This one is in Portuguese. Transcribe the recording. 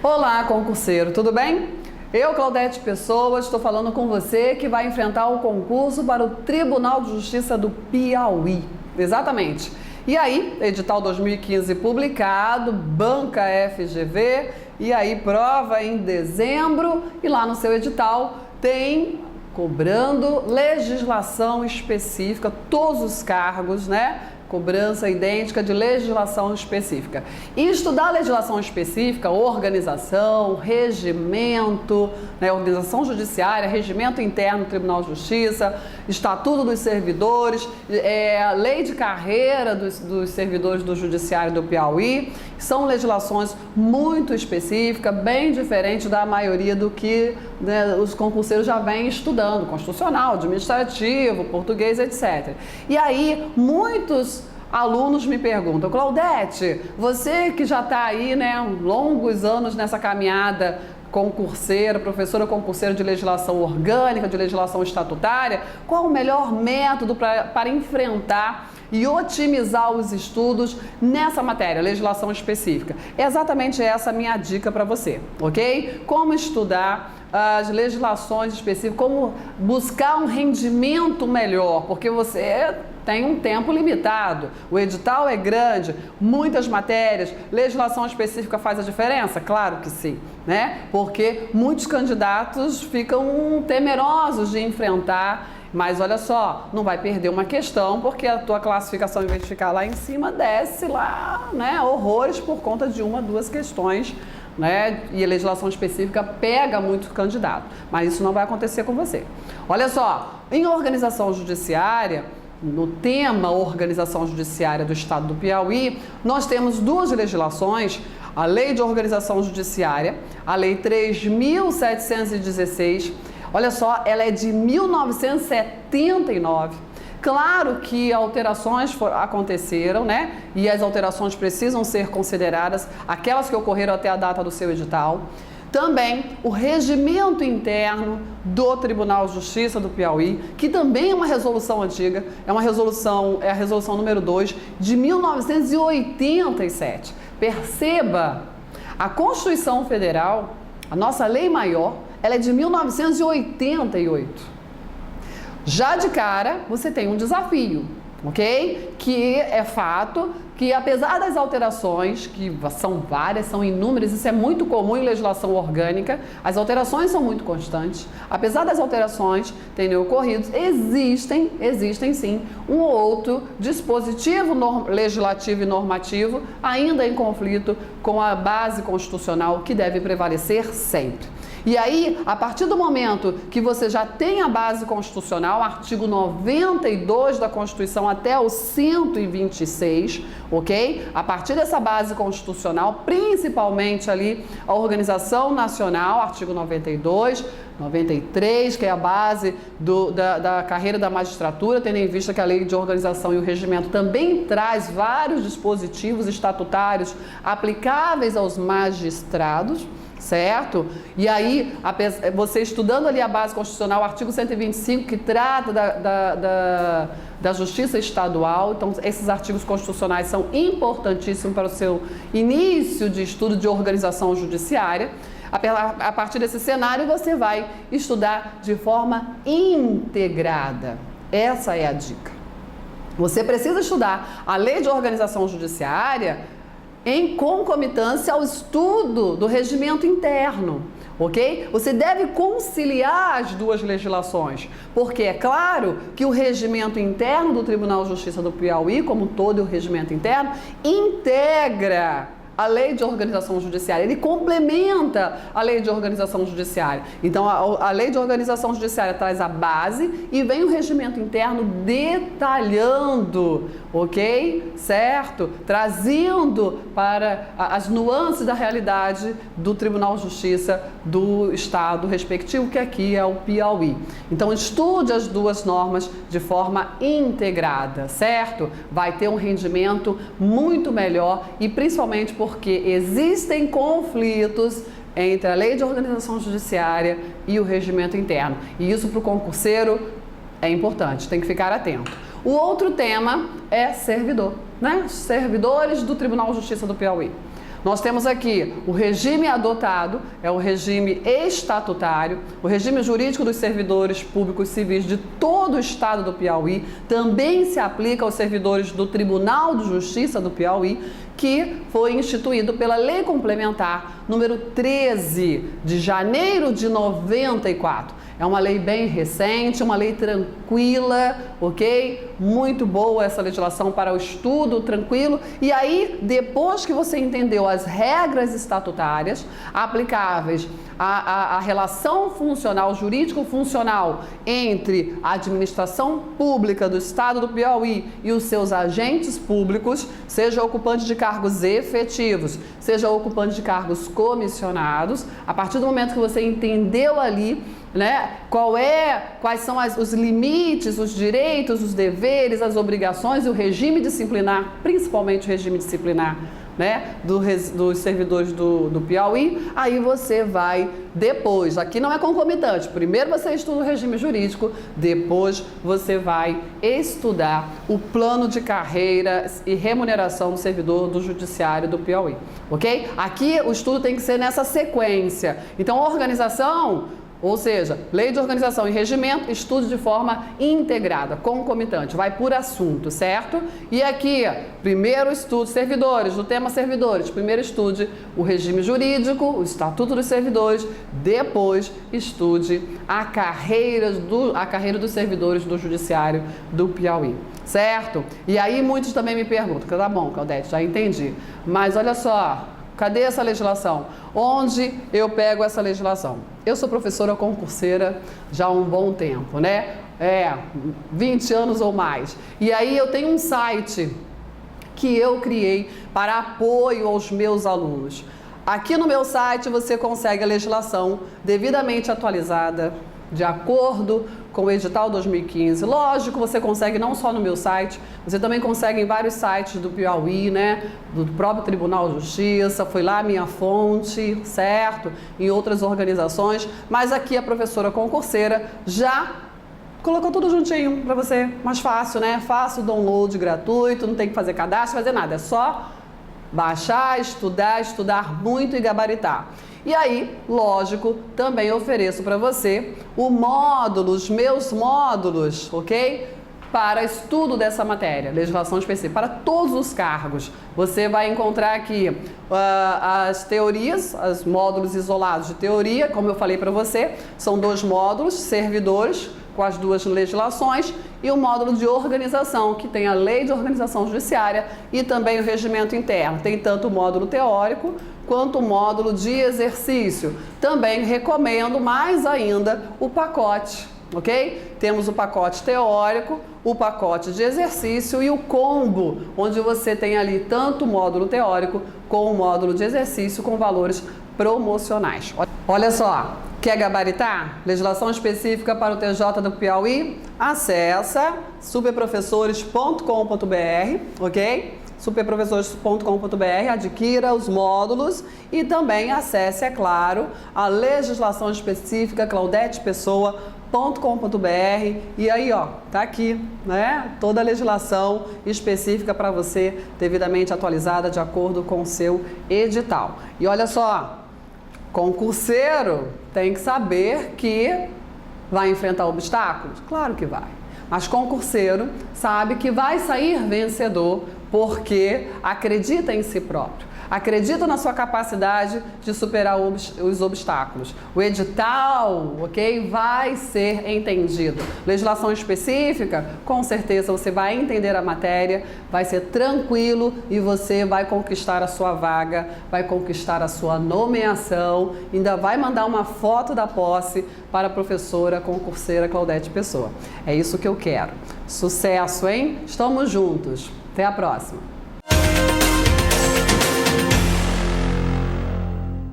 Olá, concurseiro, tudo bem? Eu, Claudete Pessoa, estou falando com você que vai enfrentar o concurso para o Tribunal de Justiça do Piauí. Exatamente. E aí, edital 2015 publicado, banca FGV, e aí prova em dezembro, e lá no seu edital tem cobrando legislação específica, todos os cargos, né? Cobrança idêntica de legislação específica. E estudar legislação específica, organização, regimento, né, organização judiciária, regimento interno do Tribunal de Justiça, estatuto dos servidores, lei de carreira dos servidores do Judiciário do Piauí, são legislações muito específicas, bem diferente da maioria do que, né, os concurseiros já vêm estudando, constitucional, administrativo, português, etc. E aí, muitos alunos me perguntam: Claudete, você que já está aí, né, longos anos nessa caminhada concurseira, professora concurseira de legislação orgânica, de legislação estatutária, qual o melhor método para enfrentar e otimizar os estudos nessa matéria, legislação específica? É exatamente essa a minha dica para você, ok? Como estudar as legislações específicas, como buscar um rendimento melhor, porque você tem um tempo limitado, o edital é grande, muitas matérias, legislação específica faz a diferença? Claro que sim, né? Porque muitos candidatos ficam temerosos de enfrentar, mas olha só, não vai perder uma questão, porque a tua classificação, em vez de ficar lá em cima, desce lá, né, horrores por conta de uma, duas questões, né? E a legislação específica pega muito candidato, mas isso não vai acontecer com você. Olha só, em organização judiciária, no tema Organização Judiciária do Estado do Piauí, nós temos duas legislações: a Lei de Organização Judiciária, a Lei 3.716, olha só, ela é de 1979. Claro que alterações aconteceram, né? E as alterações precisam ser consideradas, aquelas que ocorreram até a data do seu edital. Também o regimento interno do Tribunal de Justiça do Piauí, que também é uma resolução antiga, é a resolução número 2 de 1987. Perceba, a Constituição Federal, a nossa lei maior, ela é de 1988. Já de cara, você tem um desafio, ok? Que é fato que, apesar das alterações, que são várias, são inúmeras, isso é muito comum em legislação orgânica, as alterações são muito constantes. Apesar das alterações terem ocorrido, existem sim um ou outro dispositivo legislativo e normativo ainda em conflito com a base constitucional, que deve prevalecer sempre. E aí, a partir do momento que você já tem a base constitucional, artigo 92 da Constituição até o 126, ok? A partir dessa base constitucional, principalmente ali a Organização Nacional, artigo 92, 93, que é a base da carreira da magistratura, tendo em vista que a Lei de Organização e o Regimento também traz vários dispositivos estatutários aplicáveis aos magistrados, certo? E aí, você estudando ali a base constitucional, o artigo 125, que trata da justiça estadual, então esses artigos constitucionais são importantíssimos para o seu início de estudo de organização judiciária. A partir desse cenário, você vai estudar de forma integrada. Essa é a dica. Você precisa estudar a Lei de Organização Judiciária em concomitância ao estudo do regimento interno, ok? Você deve conciliar as duas legislações, porque é claro que o regimento interno do Tribunal de Justiça do Piauí, como todo o regimento interno, integra a Lei de Organização Judiciária, ele complementa a Lei de Organização Judiciária. Então, a Lei de Organização Judiciária traz a base e vem o regimento interno detalhando, ok? Certo? Trazendo para as nuances da realidade do Tribunal de Justiça do Estado respectivo, que aqui é o Piauí. Então, estude as duas normas de forma integrada, certo? Vai ter um rendimento muito melhor e principalmente porque existem conflitos entre a Lei de Organização Judiciária e o regimento interno. E isso para o concurseiro é importante, tem que ficar atento. O outro tema é servidor, né? Servidores do Tribunal de Justiça do Piauí. Nós temos aqui o regime adotado, é o regime estatutário, o regime jurídico dos servidores públicos civis de todo o estado do Piauí, também se aplica aos servidores do Tribunal de Justiça do Piauí, que foi instituído pela Lei Complementar número 13 de janeiro de 94. É uma lei bem recente, uma lei tranquila, ok? Muito boa essa legislação para o estudo tranquilo. E aí, depois que você entendeu as regras estatutárias aplicáveis à relação funcional, jurídico-funcional entre a administração pública do Estado do Piauí e os seus agentes públicos, seja ocupante de cargos efetivos, seja ocupante de cargos comissionados, a partir do momento que você entendeu ali, né, quais são os limites, os direitos, os deveres, as obrigações e o regime disciplinar, principalmente o regime disciplinar, né, dos servidores do Piauí, aí você vai depois, aqui não é concomitante, primeiro você estuda o regime jurídico, depois você vai estudar o plano de carreira e remuneração do servidor do judiciário do Piauí, ok? Aqui o estudo tem que ser nessa sequência, então a organização, ou seja, lei de organização e regimento, estude de forma integrada, concomitante, vai por assunto, certo? E aqui, primeiro estude servidores, do tema servidores, primeiro estude o regime jurídico, o estatuto dos servidores, depois estude a carreira dos servidores do judiciário do Piauí, certo? E aí muitos também me perguntam, tá bom, Claudete, já entendi, mas olha só, cadê essa legislação? Onde eu pego essa legislação? Eu sou professora concurseira já há um bom tempo, né? 20 anos ou mais. E aí eu tenho um site que eu criei para apoio aos meus alunos. Aqui no meu site você consegue a legislação devidamente atualizada, de acordo com o edital 2015. Lógico, você consegue não só no meu site, você também consegue em vários sites do Piauí, né? Do próprio Tribunal de Justiça, foi lá a minha fonte, certo? Em outras organizações, mas aqui a professora concurseira já colocou tudo juntinho para você, mais fácil, né? Fácil, download gratuito, não tem que fazer cadastro, fazer nada, é só baixar, estudar muito e gabaritar. E aí, lógico, também ofereço para você os meus módulos, ok? Para estudo dessa matéria, legislação específica, para todos os cargos. Você vai encontrar aqui as teorias, os módulos isolados de teoria, como eu falei para você, são 2 módulos, servidores, com as 2 legislações, e o módulo de organização, que tem a lei de organização judiciária e também o regimento interno. Tem tanto o módulo teórico quanto o módulo de exercício. Também recomendo mais ainda o pacote, ok? Temos o pacote teórico, o pacote de exercício e o combo, onde você tem ali tanto o módulo teórico como o módulo de exercício com valores promocionais. Olha só, quer gabaritar? Legislação específica para o TJ do Piauí? Acessa superprofessores.com.br, ok? superprofessores.com.br, adquira os módulos e também acesse, é claro, a legislação específica claudetepessoa.com.br e aí, ó, tá aqui, né? Toda a legislação específica para você, devidamente atualizada de acordo com o seu edital. E olha só, concurseiro tem que saber que vai enfrentar obstáculos? Claro que vai. Mas concurseiro sabe que vai sair vencedor porque acredita em si próprio, acredita na sua capacidade de superar os obstáculos. O edital, ok, vai ser entendido. Legislação específica, com certeza você vai entender a matéria, vai ser tranquilo e você vai conquistar a sua vaga, vai conquistar a sua nomeação, ainda vai mandar uma foto da posse para a professora concurseira Claudete Pessoa. É isso que eu quero. Sucesso, hein? Estamos juntos. Até a próxima!